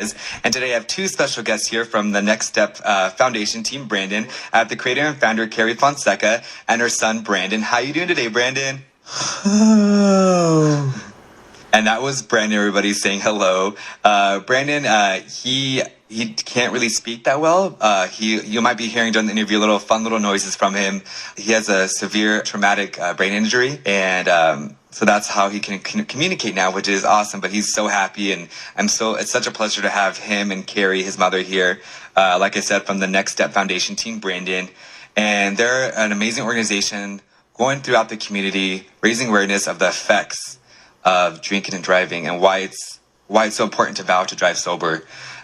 And today I have two special guests here from the Next Step Foundation team, Brandon. I have the creator and founder, Carrie Fonseca, and her son, Brandon. How you doing today, Brandon? And that was Brandon, everybody saying hello. Brandon, he can't really speak that well. You might be hearing during the interview fun little noises from him. He has a severe traumatic brain injury, and so that's how he can communicate now, which is awesome. But he's so happy, and it's such a pleasure to have him and Carrie, his mother, here. Like I said, from the Next Step Foundation team, Brandon, and they're an amazing organization going throughout the community, raising awareness of the effects of drinking and driving, and why it's so important to vow to drive sober.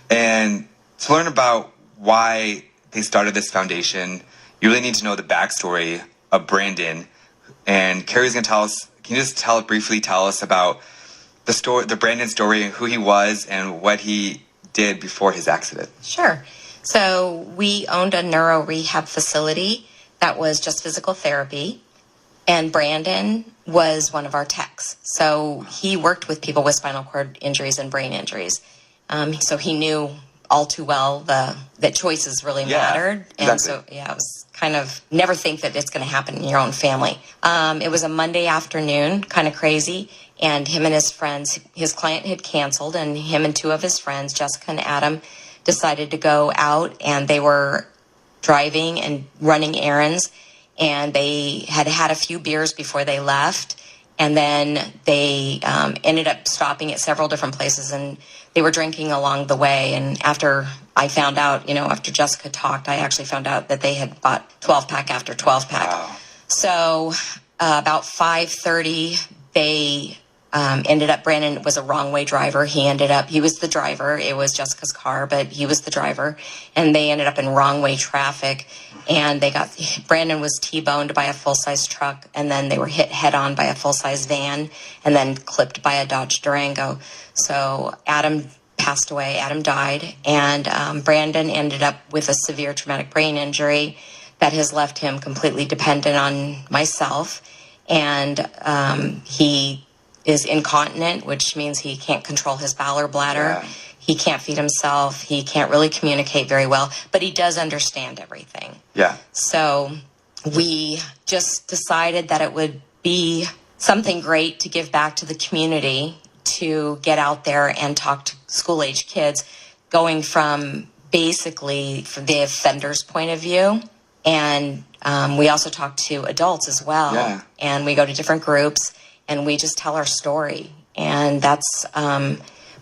And to learn about why they started this foundation, you really need to know the backstory of Brandon. And Carrie's going to tell us. Can you just briefly tell us about the Brandon story, and who he was, and what he did before his accident? Sure. So we owned a neuro rehab facility that was just physical therapy, and Brandon was one of our techs. So he worked with people with spinal cord injuries and brain injuries. So he knew all too well that choices really mattered. And exactly. It was kind of never think that it's going to happen in your own family. It was a Monday afternoon, kind of crazy, and him and his friends, his client had canceled, and him and two of his friends, Jessica and Adam, decided to go out, and they were driving and running errands, and they had had a few beers before they left, and then they ended up stopping at several different places, and they were drinking along the way. And after I found out, after Jessica talked, I actually found out that they had bought 12-pack after 12-pack. Wow. So about 5:30, they ended up, Brandon was a wrong-way driver. He was the driver. It was Jessica's car, but he was the driver. And they ended up in wrong-way traffic. And Brandon was T-boned by a full-size truck, and then they were hit head-on by a full-size van, and then clipped by a Dodge Durango. So Adam passed away. Adam died, and Brandon ended up with a severe traumatic brain injury that has left him completely dependent on myself. And he is incontinent, which means he can't control his bowel or bladder. Yeah. He can't feed himself. He can't really communicate very well, but he does understand everything. Yeah. So we just decided that it would be something great to give back to the community, to get out there and talk to school-age kids, going from basically from the offender's point of view. And we also talk to adults as well. Yeah. And we go to different groups, and we just tell our story. And that's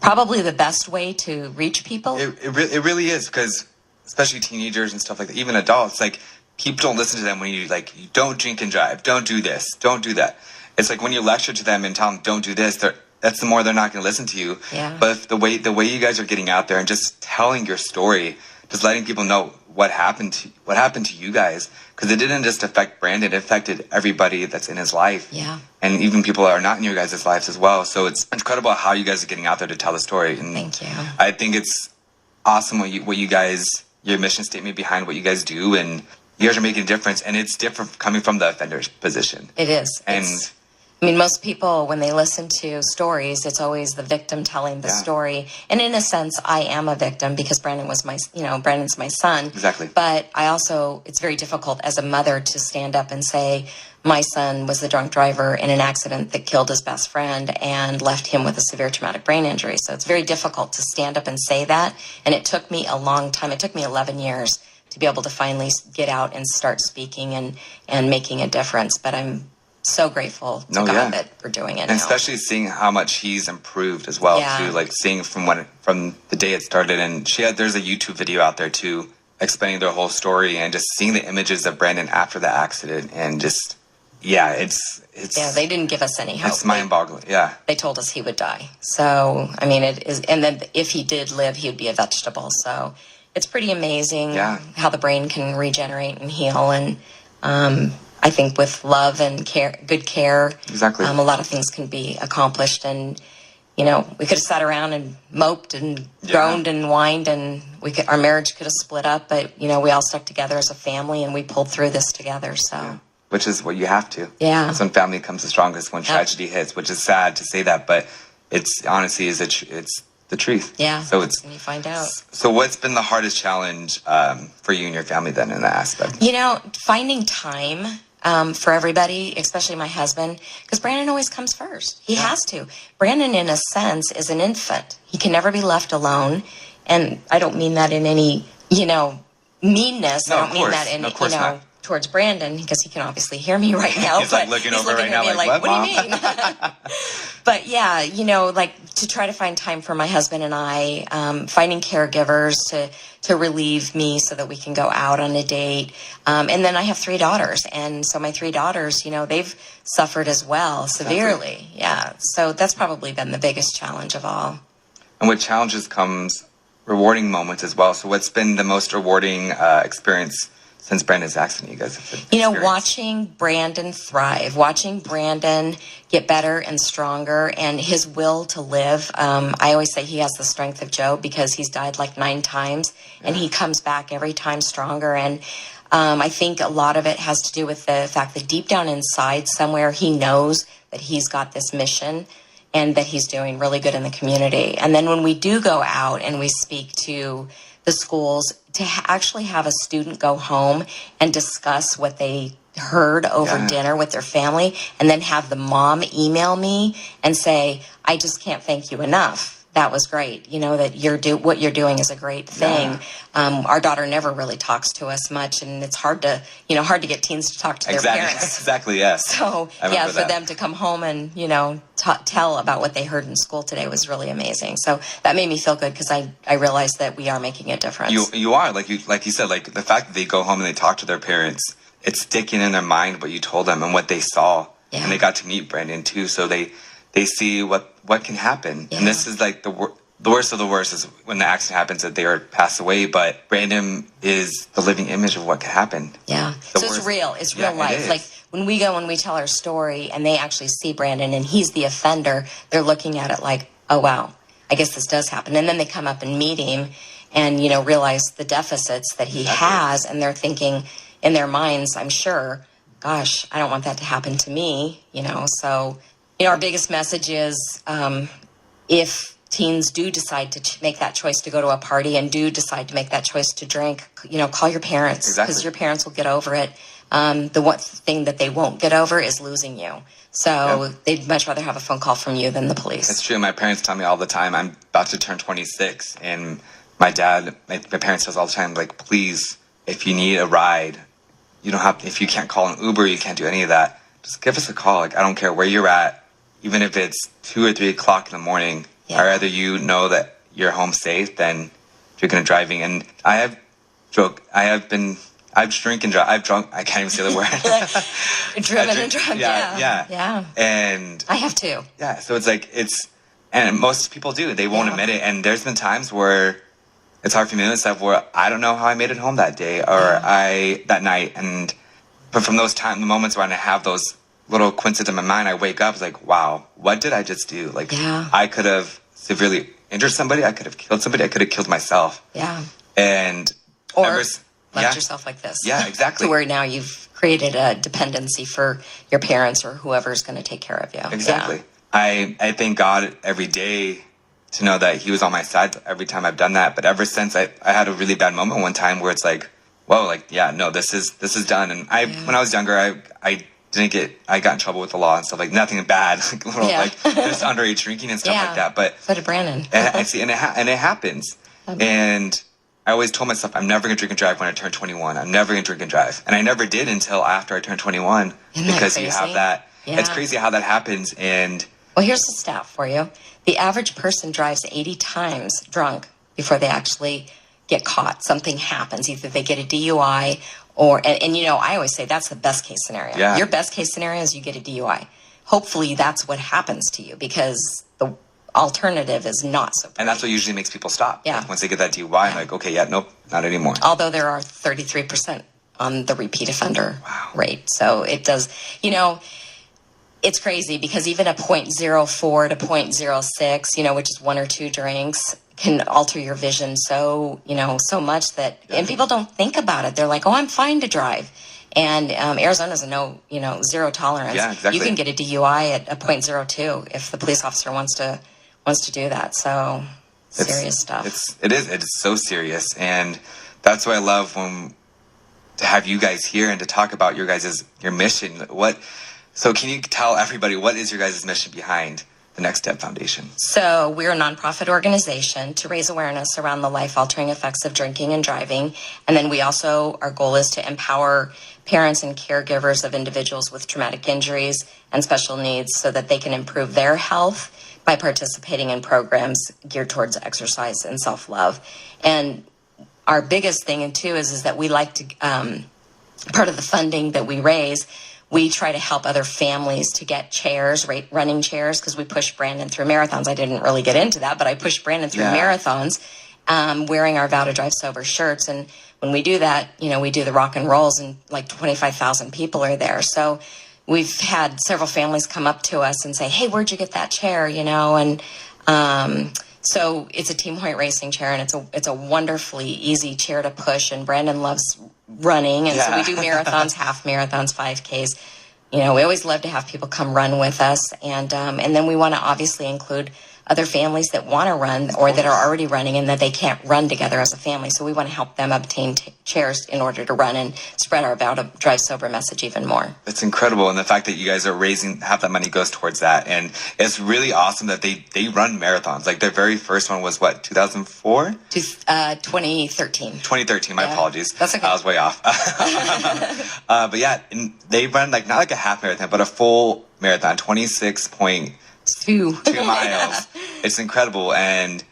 probably the best way to reach people. It really is, because especially teenagers and stuff like that, even adults, like, people don't listen to them when you don't drink and drive, don't do this, don't do that. It's like when you lecture to them and tell them don't do this, that's the more they're not going to listen to you. Yeah. But if the way you guys are getting out there and just telling your story, just letting people know what happened to you guys, because it didn't just affect Brandon, it affected everybody that's in his life. Yeah. And even people that are not in your guys' lives as well. So it's incredible how you guys are getting out there to tell the story. And Thank you. I think it's awesome what you guys, your mission statement behind what you guys do, and you guys are making a difference, and it's different coming from the offender's position. It is. And most people, when they listen to stories, it's always the victim telling the story. And in a sense, I am a victim, because Brandon's my son. Exactly. But it's very difficult as a mother to stand up and say, my son was the drunk driver in an accident that killed his best friend and left him with a severe traumatic brain injury. So it's very difficult to stand up and say that. And it took me a long time. It took me 11 years to be able to finally get out and start speaking and making a difference. But I'm so grateful to God that we're doing it and now. especially seeing how much he's improved as well too, like seeing from the day it started. And there's a YouTube video out there too, explaining their whole story, and just seeing the images of Brandon after the accident, and just they didn't give us any hope. It's mind-boggling. They told us he would die. So it is, and then if he did live, he would be a vegetable. So it's pretty amazing how the brain can regenerate and heal. And I think with love and good care, exactly, a lot of things can be accomplished. And we could have sat around and moped and groaned and whined, and our marriage could have split up. But we all stuck together as a family, and we pulled through this together. So, which is what you have to. Yeah, that's when family comes the strongest. When tragedy hits, which is sad to say that, but it's honestly it's the truth. Yeah. So it's when you find out. So what's been the hardest challenge for you and your family then in that aspect? Finding time for everybody, especially my husband, because Brandon always comes first. He has to. Brandon, in a sense, is an infant. He can never be left alone. And I don't mean that in any, meanness. No, I don't mean that in, not. towards Brandon, because he can obviously hear me right now. He's like looking over right now, like, what do you mean? But yeah, to try to find time for my husband and I, finding caregivers to relieve me so that we can go out on a date. And then I have 3 daughters. And so my 3 daughters, they've suffered as well, severely. Yeah. So that's probably been the biggest challenge of all. And with challenges comes rewarding moments as well. So what's been the most rewarding experience since Brandon's accident you guys have experienced? Watching Brandon thrive, watching Brandon get better and stronger, and his will to live. I always say he has the strength of Job, because he's died like 9 times, and he comes back every time stronger. And I think a lot of it has to do with the fact that deep down inside somewhere he knows that he's got this mission and that he's doing really good in the community. And then when we do go out and we speak to the schools, to actually have a student go home and discuss what they heard over dinner with their family, and then have the mom email me and say, I just can't thank you enough. That was great. That what you're doing is a great thing. Our daughter never really talks to us much, and it's hard to get teens to talk to their parents. Exactly, yes. So, for them to come home and, tell about what they heard in school today was really amazing. So that made me feel good, because I realized that we are making a difference. You are, like you said, like the fact that they go home and they talk to their parents, it's sticking in their mind what you told them and what they saw. Yeah. And they got to meet Brandon too, so they see what can happen. Yeah. And this is like the worst of the worst is when the accident happens, that they are passed away. But Brandon is the living image of what could happen. Yeah. So it's real. It's real life. Like when we go and we tell our story and they actually see Brandon and he's the offender, they're looking at it like, oh, wow, I guess this does happen. And then they come up and meet him and, realize the deficits that he has. And they're thinking in their minds, I'm sure, gosh, I don't want that to happen to me, So, our biggest message is if teens do decide to make that choice to go to a party and do decide to make that choice to drink, call your parents, because your parents will get over it. The one thing that they won't get over is losing you. So they'd much rather have a phone call from you than the police. It's true. My parents tell me all the time, I'm about to turn 26, and my parents says all the time, like, please, if you need a ride, if you can't call an Uber, you can't do any of that, just give us a call. Like, I don't care where you're at. Even if it's 2 or 3 o'clock in the morning, I'd rather you know that you're home safe than drinking and driving. And I've drunk and drunk. I can't even say the word. Driven and drunk. Yeah. And I have too. Yeah. So it's like, and most people do. They won't admit it. And there's been times where it's hard for me and stuff where I don't know how I made it home that day or that night. But from those the moments when I have those little coincidence in my mind, I wake up, it's like, wow, what did I just do? Like, I could have severely injured somebody. I could have killed somebody. I could have killed myself. Yeah. Or left yourself like this. Yeah, exactly. To where now you've created a dependency for your parents or whoever's going to take care of you. Exactly. Yeah. I thank God every day to know that he was on my side every time I've done that. But ever since I had a really bad moment one time where it's like, whoa, like, this is done. And when I was younger, I got in trouble with the law and stuff, like nothing bad, like just underage drinking and stuff like that. But so did Brandon. and I see, and it happens. And I always told myself, I'm never gonna drink and drive when I turn 21. I'm never gonna drink and drive, and I never did until after I turned 21. Because you have that. Yeah. It's crazy how that happens. And well, here's the stat for you: the average person drives 80 times drunk before they actually get caught. Something happens. Either they get a DUI. And I always say that's the best case scenario. Yeah. Your best case scenario is you get a DUI. Hopefully that's what happens to you, because the alternative is not so great. And that's what usually makes people stop. Yeah. Like once they get that DUI, I'm like, okay, nope, not anymore. Although there are 33% on the repeat offender rate. So it does, it's crazy, because even a 0.04 to 0.06, which is 1 or 2 drinks, can alter your vision so much that, and people don't think about it. They're like, oh, I'm fine to drive. And Arizona's a zero tolerance. Yeah, exactly. You can get a DUI at a 0.02 if the police officer wants to do that. So Serious stuff. It is so serious. And that's why I love to have you guys here and to talk about your mission. So can you tell everybody what is your guys' mission behind the Next Step Foundation? So we're a nonprofit organization to raise awareness around the life-altering effects of drinking and driving. And then our goal is to empower parents and caregivers of individuals with traumatic injuries and special needs so that they can improve their health by participating in programs geared towards exercise and self-love. And our biggest thing, too, is that we like to, part of the funding that we raise, we try to help other families to get chairs, running chairs, because we push Brandon through marathons. I didn't really get into that, but I pushed Brandon through marathons, wearing our Vow to Drive Sober shirts. And when we do that, we do the rock and rolls, and like 25,000 people are there. So we've had several families come up to us and say, hey, where'd you get that chair? And so it's a Team Hoyt racing chair, and it's a wonderfully easy chair to push. And Brandon loves running, and so we do marathons, half marathons, 5Ks. We always love to have people come run with us, and then we want to obviously include other families that want to run or that are already running and that they can't run together as a family. So we want to help them obtain chairs in order to run and spread our Vow to Drive Sober message even more. It's incredible. And the fact that you guys are half that money goes towards that. And it's really awesome that they run marathons. Like their very first one was what, 2004? 2013. 2013, my apologies. That's okay. I was way off. But yeah, they run not like a half marathon, but a full marathon, 26.2 miles. It's incredible. And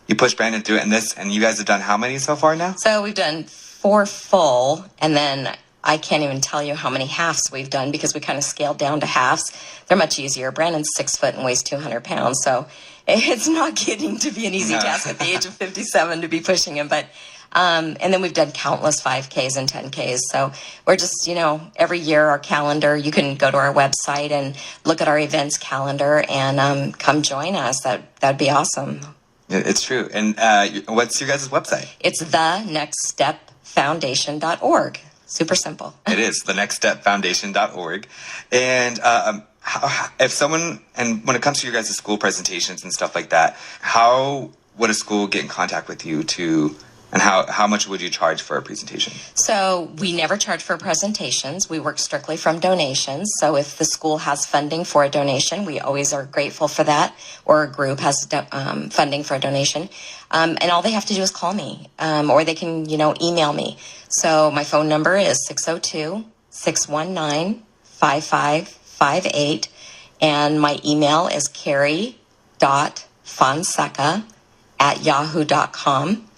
you push Brandon through it, and you guys have done how many so far now? So we've done 4 full, and then I can't even tell you how many halves we've done because we kind of scaled down to halves. They're much easier. Brandon's 6 foot and weighs 200 pounds, so it's not getting to be an easy task at the age of 57 to be pushing him. But and then we've done countless 5Ks and 10Ks. So we're just, every year our calendar, you can go to our website and look at our events calendar and come join us. That'd be awesome. It's true. And what's your guys' website? It's thenextstepfoundation.org. Super simple. It is, thenextstepfoundation.org. And if someone, and when it comes to your guys' school presentations and stuff like that, how would a school get in contact with you and how much would you charge for a presentation? So we never charge for presentations. We work strictly from donations. So if the school has funding for a donation, we always are grateful for that, or a group has funding for a donation. And all they have to do is call me, or they can, email me. So my phone number is 602-619-5558. And my email is carrie.fonseca@yahoo.com.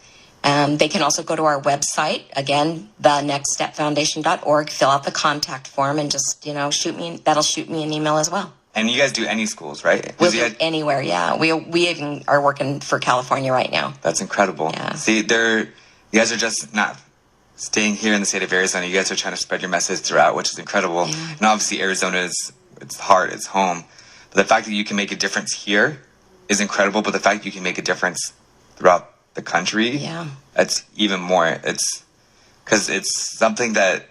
They can also go to our website, again, thenextstepfoundation.org, fill out the contact form, and just, shoot me an email as well. And you guys do any schools, right? We'll do anywhere, yeah. We even are working for California right now. That's incredible. Yeah. See, you guys are just not staying here in the state of Arizona. You guys are trying to spread your message throughout, which is incredible. Yeah. And obviously Arizona it's heart, it's home. But the fact that you can make a difference here is incredible, but the fact that you can make a difference throughout the country, it's even more. It's because it's something that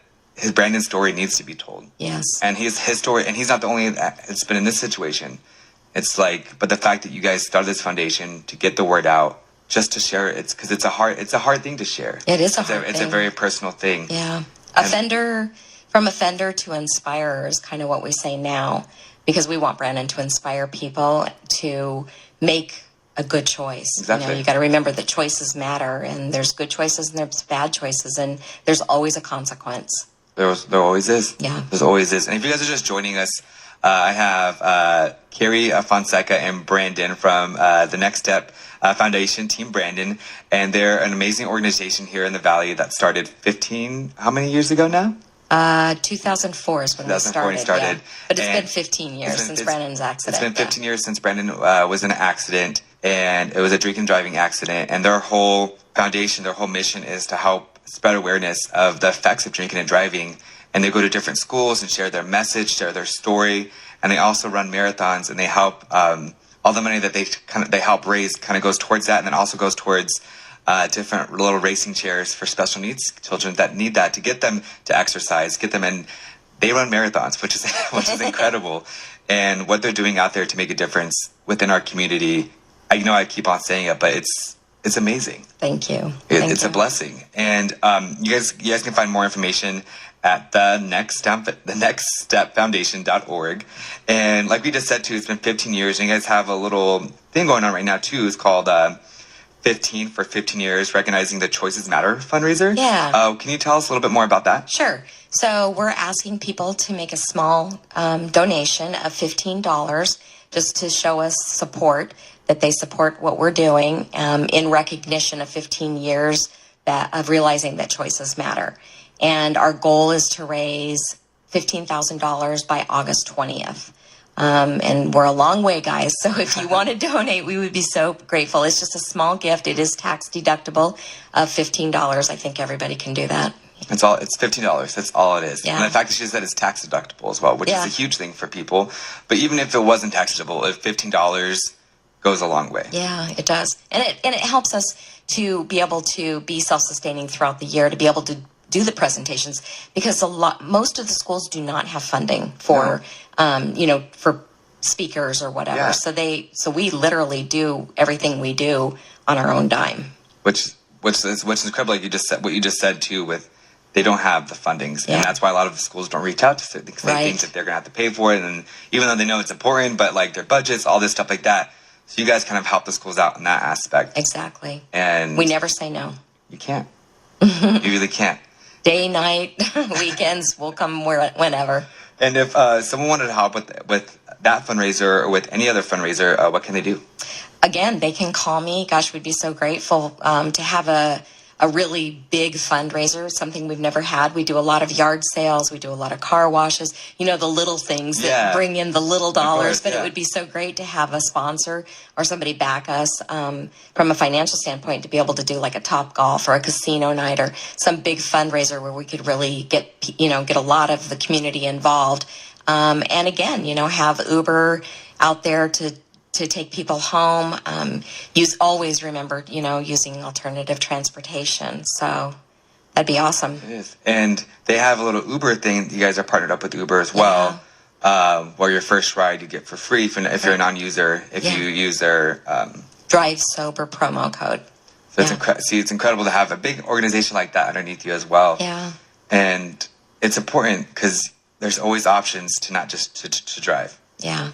Brandon's story needs to be told. Yes. And his story, and he's not the only that's been in this situation. It's but the fact that you guys started this foundation to get the word out, just to share it, because it's a hard thing to share. It is hard thing. It's a very personal thing. Yeah. From offender to inspire is kind of what we say now, because we want Brandon to inspire people to make a good choice. Exactly. You got to remember that choices matter, and there's good choices and there's bad choices, and there's always a consequence. There always is. Yeah. There always is. And if you guys are just joining us, I have Carrie Fonseca and Brandon from the Next Step Foundation, Team Brandon, and they're an amazing organization here in the Valley that started how many years ago now? 2004 is when we started. Yeah. But it's been 15 years since Brandon's accident. It's been 15 years since Brandon was in an accident, and it was a drinking and driving accident. And their whole foundation, their whole mission is to help spread awareness of the effects of drinking and driving. And they go to different schools and share their message, share their story. And they also run marathons, and they help all the money that they help raise kind of goes towards that, and then also goes towards different little racing chairs for special needs children that need that to get them to exercise, get them in. They run marathons, which is incredible. And what they're doing out there to make a difference within our community I know I keep on saying it, but it's amazing. Thank you. It's a blessing. And you guys can find more information at the Next Step Foundation.org. And like we just said too, it's been 15 years, and you guys have a little thing going on right now too. It's called 15 for 15 years, recognizing the Choices Matter fundraiser. Yeah. Can you tell us a little bit more about that? Sure. So we're asking people to make a small donation of $15 just to show us support, that they support what we're doing in recognition of 15 years of realizing that choices matter. And our goal is to raise $15,000 by August 20th. And we're a long way, guys. So if you want to donate, we would be so grateful. It's just a small gift. It is tax deductible of $15. I think everybody can do that. It's $15. That's all it is. Yeah. And the fact that she said it's tax deductible as well, which is a huge thing for people. But even if it wasn't tax deductible, if $15 goes a long way. Yeah, it does. And it helps us to be able to be self-sustaining throughout the year, to be able to do the presentations, because most of the schools do not have funding for for speakers or whatever. Yeah. So we literally do everything we do on our own dime. Which is incredible. Like what you just said too, with they don't have the fundings, Yeah. and that's why a lot of schools don't reach out to it, because they think that they're gonna have to pay for it, and even though they know it's important, but like their budgets, all this stuff like that. So you guys kind of help the schools out in that aspect. Exactly. And we never say no. You can't. You really can't. Day, night, weekends, we'll come whenever. And if someone wanted to help with that fundraiser or with any other fundraiser, what can they do? Again, they can call me. Gosh, we'd be so grateful to have a really big fundraiser, something we've never had. We do a lot of yard sales. We do a lot of car washes. You know, the little things that bring in the little dollars. But it would be so great to have a sponsor or somebody back us from a financial standpoint, to be able to do like a Topgolf or a casino night or some big fundraiser where we could really get a lot of the community involved. And again, have Uber out there to take people home. Always remember, using alternative transportation. So that'd be awesome. It is. And they have a little Uber thing. You guys are partnered up with Uber as well. Yeah. Where your first ride you get for free if you're a non-user, if you use their Drive Sober promo code. So it's incredible to have a big organization like that underneath you as well. Yeah. And it's important because there's always options to not just to drive. Yeah.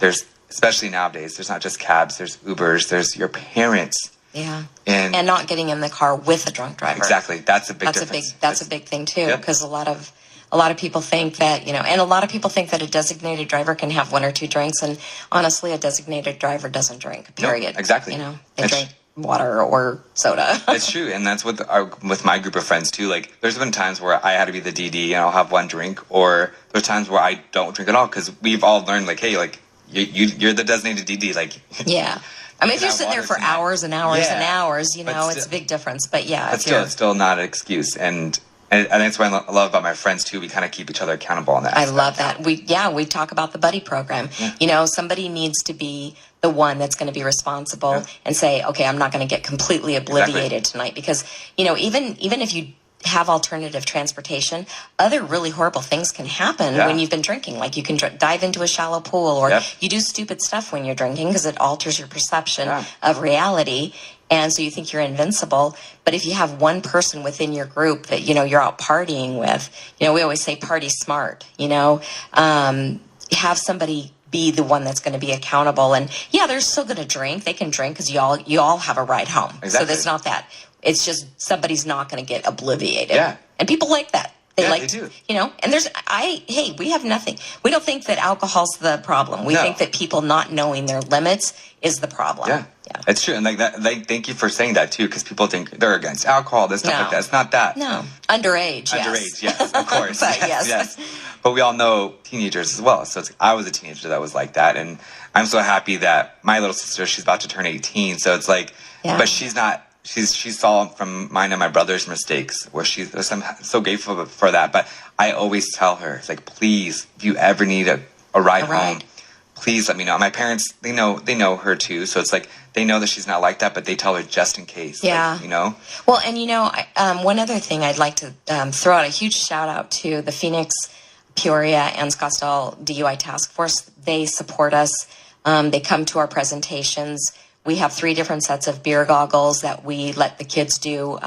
Especially nowadays, there's not just cabs, there's Ubers, there's your parents. Yeah. And not getting in the car with a drunk driver. Exactly. That's a big difference. That's a big thing too, because a lot of people think that, and a lot of people think that a designated driver can have one or two drinks, and honestly, a designated driver doesn't drink, period. No, exactly. They drink water or soda. It's true, and that's with my group of friends too. Like, there's been times where I had to be the DD and I'll have one drink, or there's times where I don't drink at all, because we've all learned, like, hey, like, you're the designated DD, like. Yeah. I mean, if you're sitting there for hours and hours and hours, it's a big difference. But yeah, it's still not an excuse, and that's what I love about my friends too. We kind of keep each other accountable on that. I love that. We talk about the buddy program. Yeah. Somebody needs to be the one that's going to be responsible and say, okay, I'm not going to get completely obliviated tonight, because even if you have alternative transportation, other really horrible things can happen when you've been drinking. Like, you can dive into a shallow pool, or you do stupid stuff when you're drinking, because it alters your perception of reality. And so you think you're invincible. But if you have one person within your group that, you're out partying with, we always say party smart, have somebody be the one that's going to be accountable. And they're still going to drink. They can drink because you all have a ride home. Exactly. So there's not that. It's just somebody's not going to get obliviated. Yeah. And people like that. They do. And we have nothing. We don't think that alcohol's the problem. We think that people not knowing their limits is the problem. Yeah. It's true. And thank you for saying that too, because people think they're against alcohol, this stuff like that. It's not that. No. Underage, yes, of course. But yes. But we all know teenagers as well. So I was a teenager that was like that. And I'm so happy that my little sister, she's about to turn 18. So it's like, but she's not. She saw from mine and my brother's mistakes, where I'm so grateful for that. But I always tell her, it's like, please, if you ever need a ride home, please let me know. My parents, they know her too. So it's like, they know that she's not like that, but they tell her just in case. Yeah. Like, Well, and one other thing I'd like to throw out a huge shout out to the Phoenix, Peoria, and Scottsdale DUI Task Force. They support us. They come to our presentations. We have 3 different sets of beer goggles that we let the kids do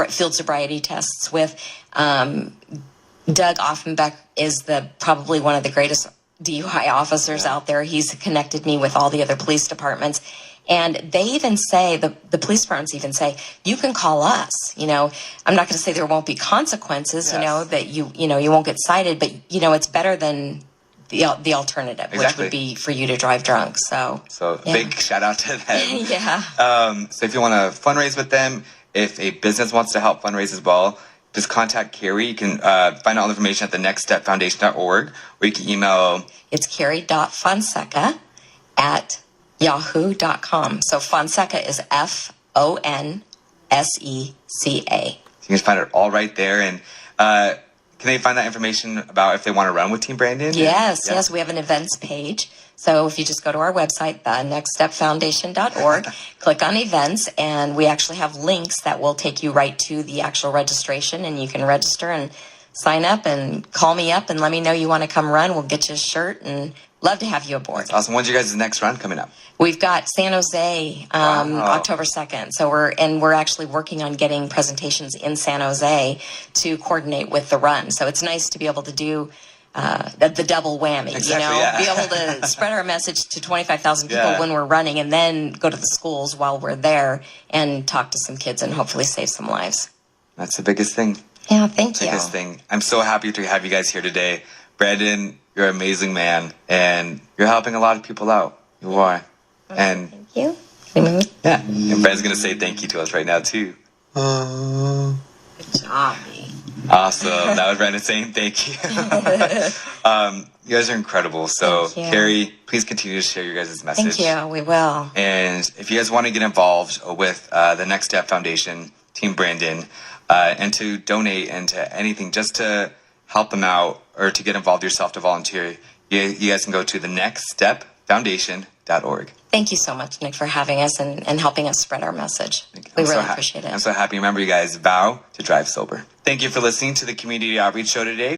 field sobriety tests with. Doug Offenbeck is probably one of the greatest DUI officers out there. He's connected me with all the other police departments. And they even say, the police departments even say, you can call us. I'm not going to say there won't be consequences, that you won't get cited, but, it's better than the alternative, which would be for you to drive drunk. So big shout out to them. Yeah. So if you want to fundraise with them, if a business wants to help fundraise as well, just contact Carrie. You can find all the information at the nextstepfoundation.org, or you can email. It's carrie.fonseca@yahoo.com. So Fonseca is Fonseca. You can find it all right there. And can they find that information about if they want to run with Team Brandon? Yes. We have an events page. So if you just go to our website, nextstepfoundation.org, click on events, and we actually have links that will take you right to the actual registration, and you can register and sign up and call me up and let me know you want to come run. We'll get you a shirt and love to have you aboard. That's awesome. When's your guys' next run coming up? We've got San Jose, October 2nd. So we're actually working on getting presentations in San Jose to coordinate with the run. So it's nice to be able to do the double whammy, be able to spread our message to 25,000 people when we're running, and then go to the schools while we're there and talk to some kids and hopefully save some lives. That's the biggest thing. Yeah, thank you. Biggest thing. I'm so happy to have you guys here today. Brandon, you're an amazing man, and you're helping a lot of people out. You are. And thank you. Yeah, and Brad's going to say thank you to us right now, too. Good job, B. Awesome. That was Brandon saying thank you. You guys are incredible. So, Carrie, please continue to share your guys' message. Thank you. We will. And if you guys want to get involved with the Next Step Foundation, Team Brandon, and to donate and to anything, just to help them out or to get involved yourself, to volunteer, you guys can go to the nextstepfoundation.org. Thank you so much, Nick, for having us and helping us spread our message. We really appreciate it. I'm so happy. Remember, you guys, vow to drive sober. Thank you for listening to the Community Outreach Show today.